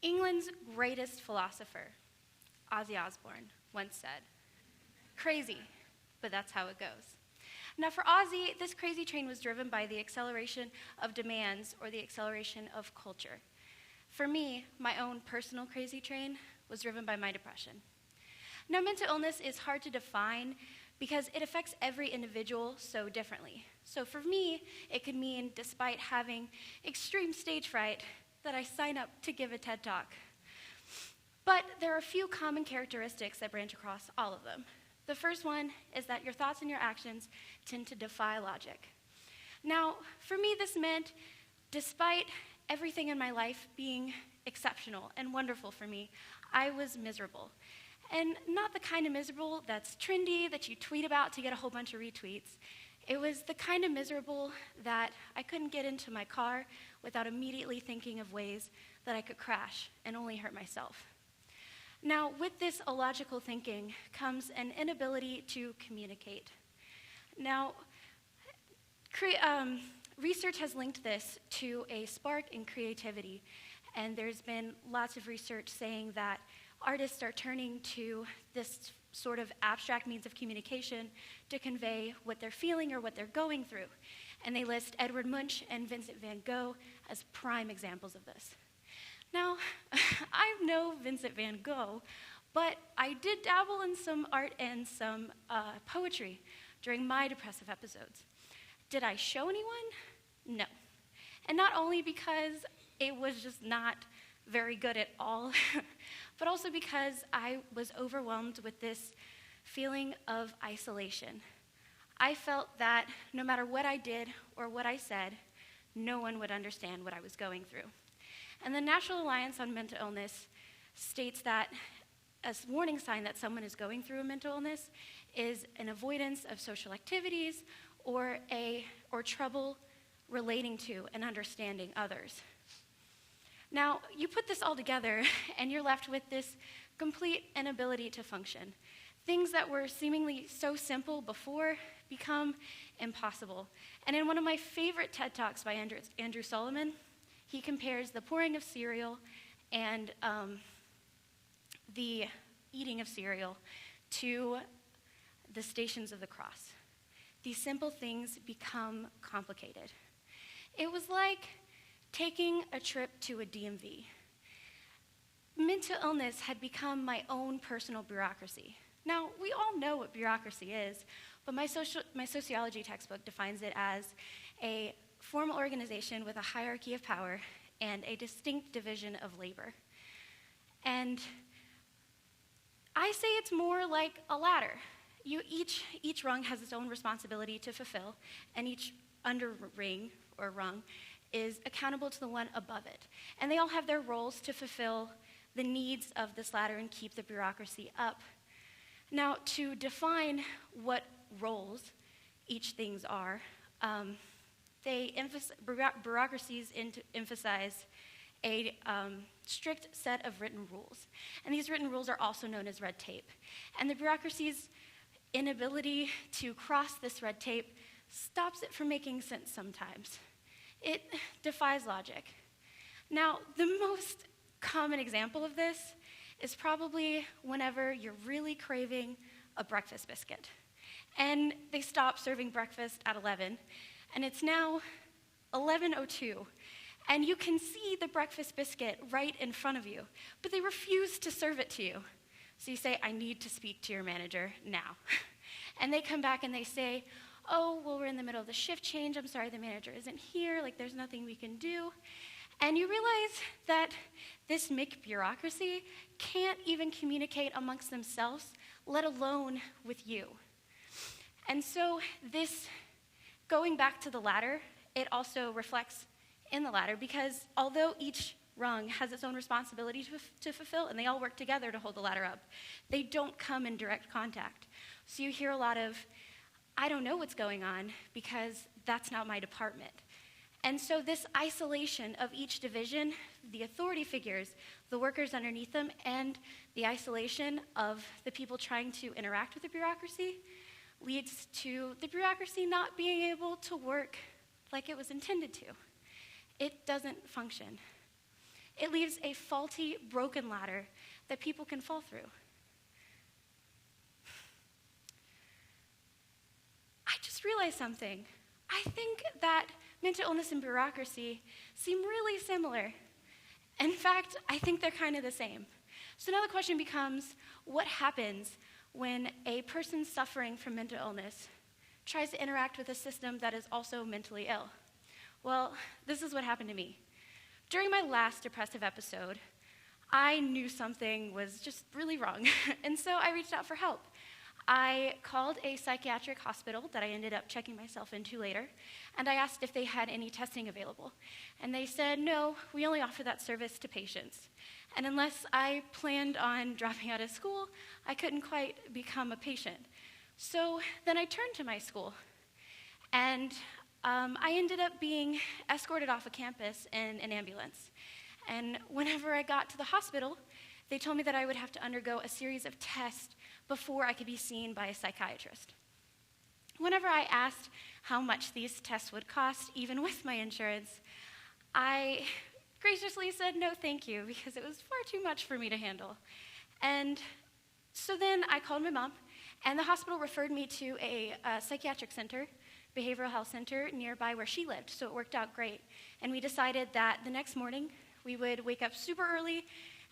England's greatest philosopher, Ozzy Osbourne, once said, "Crazy, but that's how it goes." Now for Ozzy, this crazy train was driven by the acceleration of demands or the acceleration of culture. For me, my own personal crazy train was driven by my depression. Now mental illness is hard to define because it affects every individual so differently. So for me, it could mean, despite having extreme stage fright, that I sign up to give a TED Talk. But there are a few common characteristics that branch across all of them. The first one is that your thoughts and your actions tend to defy logic. Now, for me, this meant, despite everything in my life being exceptional and wonderful for me, I was miserable. And not the kind of miserable that's trendy, that you tweet about to get a whole bunch of retweets. It was the kind of miserable that I couldn't get into my car without immediately thinking of ways that I could crash and only hurt myself. Now, with this illogical thinking comes an inability to communicate. Now, research has linked this to a spark in creativity, and there's been lots of research saying that artists are turning to this sort of abstract means of communication to convey what they're feeling or what they're going through. And they list Edward Munch and Vincent van Gogh as prime examples of this. Now, I know Vincent van Gogh, but I did dabble in some art and some poetry during my depressive episodes. Did I show anyone? No. And not only because it was just not very good at all, but also because I was overwhelmed with this feeling of isolation. I felt that no matter what I did or what I said, no one would understand what I was going through. And the National Alliance on Mental Illness states that a warning sign that someone is going through a mental illness is an avoidance of social activities or trouble relating to and understanding others. Now, you put this all together and you're left with this complete inability to function. Things that were seemingly so simple before become impossible. And in one of my favorite TED Talks by Andrew Solomon, he compares the pouring of cereal and the eating of cereal to the Stations of the Cross. These simple things become complicated. It was like taking a trip to a DMV. Mental illness had become my own personal bureaucracy. Now, we all know what bureaucracy is, but my sociology textbook defines it as a formal organization with a hierarchy of power and a distinct division of labor. And I say it's more like a ladder. Each rung has its own responsibility to fulfill, and each underring or rung is accountable to the one above it. And they all have their roles to fulfill the needs of this ladder and keep the bureaucracy up. Now, to define what roles each things are, bureaucracies emphasize a strict set of written rules. And these written rules are also known as red tape. And the bureaucracy's inability to cross this red tape stops it from making sense sometimes. It defies logic. Now, the most common example of this is probably whenever you're really craving a breakfast biscuit. And they stop serving breakfast at 11, and it's now 11:02, and you can see the breakfast biscuit right in front of you, but they refuse to serve it to you. So you say, "I need to speak to your manager now." And they come back and they say, "Oh, well, we're in the middle of the shift change. I'm sorry, the manager isn't here. Like, there's nothing we can do." And you realize that this bureaucracy can't even communicate amongst themselves, let alone with you. And so this, going back to the ladder, it also reflects in the ladder, because although each rung has its own responsibility to fulfill, and they all work together to hold the ladder up, they don't come in direct contact. So you hear a lot of, "I don't know what's going on because that's not my department." And so this isolation of each division, the authority figures, the workers underneath them, and the isolation of the people trying to interact with the bureaucracy leads to the bureaucracy not being able to work like it was intended to. It doesn't function. It leaves a faulty, broken ladder that people can fall through. I just realized something. I think that mental illness and bureaucracy seem really similar. In fact, I think they're kind of the same. So now the question becomes, what happens when a person suffering from mental illness tries to interact with a system that is also mentally ill? Well, this is what happened to me. During my last depressive episode, I knew something was just really wrong, and so I reached out for help. I called a psychiatric hospital that I ended up checking myself into later, and I asked if they had any testing available. And they said, no, we only offer that service to patients. And unless I planned on dropping out of school, I couldn't quite become a patient. So then I turned to my school, and I ended up being escorted off of campus in an ambulance. And whenever I got to the hospital, they told me that I would have to undergo a series of tests before I could be seen by a psychiatrist. Whenever I asked how much these tests would cost, even with my insurance, I graciously said no thank you, because it was far too much for me to handle. And so then I called my mom, and the hospital referred me to a psychiatric center, behavioral health center, nearby where she lived, so it worked out great. And we decided that the next morning, we would wake up super early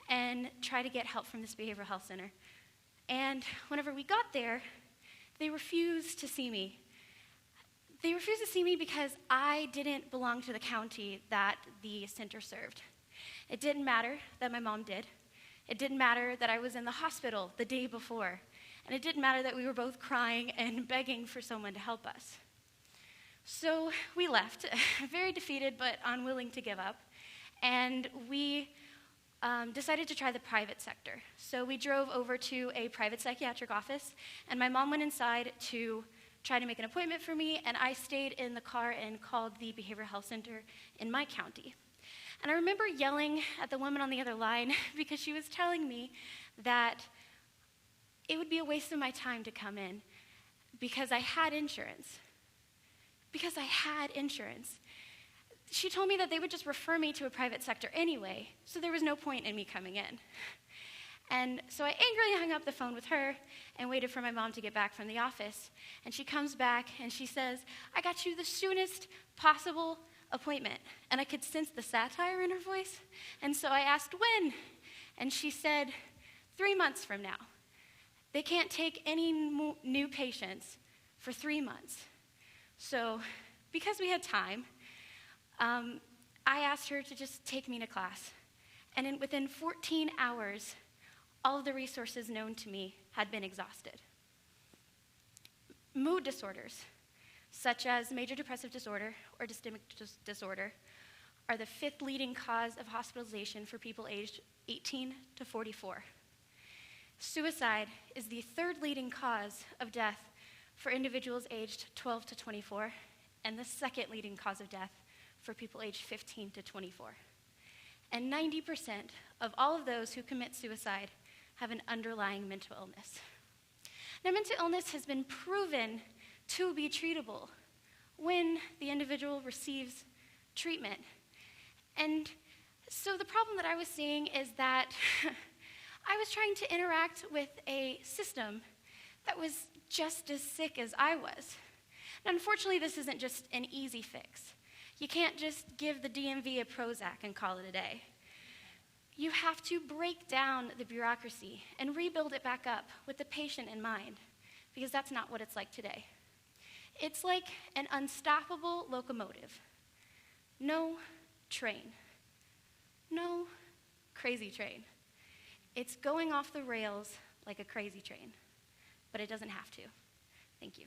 and try to get help from this behavioral health center. And whenever we got there, they refused to see me. They refused to see me because I didn't belong to the county that the center served. It didn't matter that my mom did. It didn't matter that I was in the hospital the day before. And it didn't matter that we were both crying and begging for someone to help us. So we left, very defeated but unwilling to give up. And we decided to try the private sector. So we drove over to a private psychiatric office, and my mom went inside to try to make an appointment for me, and I stayed in the car and called the behavioral health center in my county. And I remember yelling at the woman on the other line because she was telling me that it would be a waste of my time to come in because I had insurance. Because I had insurance. She told me that they would just refer me to a private sector anyway, so there was no point in me coming in. And so I angrily hung up the phone with her and waited for my mom to get back from the office. And she comes back and she says, I got you the soonest possible appointment. And I could sense the satire in her voice. And so I asked when, and she said, 3 months from now. They can't take any new patients for 3 months. So because we had time, I asked her to just take me to class. And within 14 hours, all of the resources known to me had been exhausted. Mood disorders, such as major depressive disorder or dystemic disorder, are the 5th leading cause of hospitalization for people aged 18 to 44. Suicide is the 3rd leading cause of death for individuals aged 12 to 24, and the 2nd leading cause of death for people aged 15 to 24. And 90% of all of those who commit suicide have an underlying mental illness. Now, mental illness has been proven to be treatable when the individual receives treatment. And so the problem that I was seeing is that I was trying to interact with a system that was just as sick as I was. Now, unfortunately, this isn't just an easy fix. You can't just give the DMV a Prozac and call it a day. You have to break down the bureaucracy and rebuild it back up with the patient in mind, because that's not what it's like today. It's like an unstoppable locomotive. No train. No crazy train. It's going off the rails like a crazy train, but it doesn't have to. Thank you.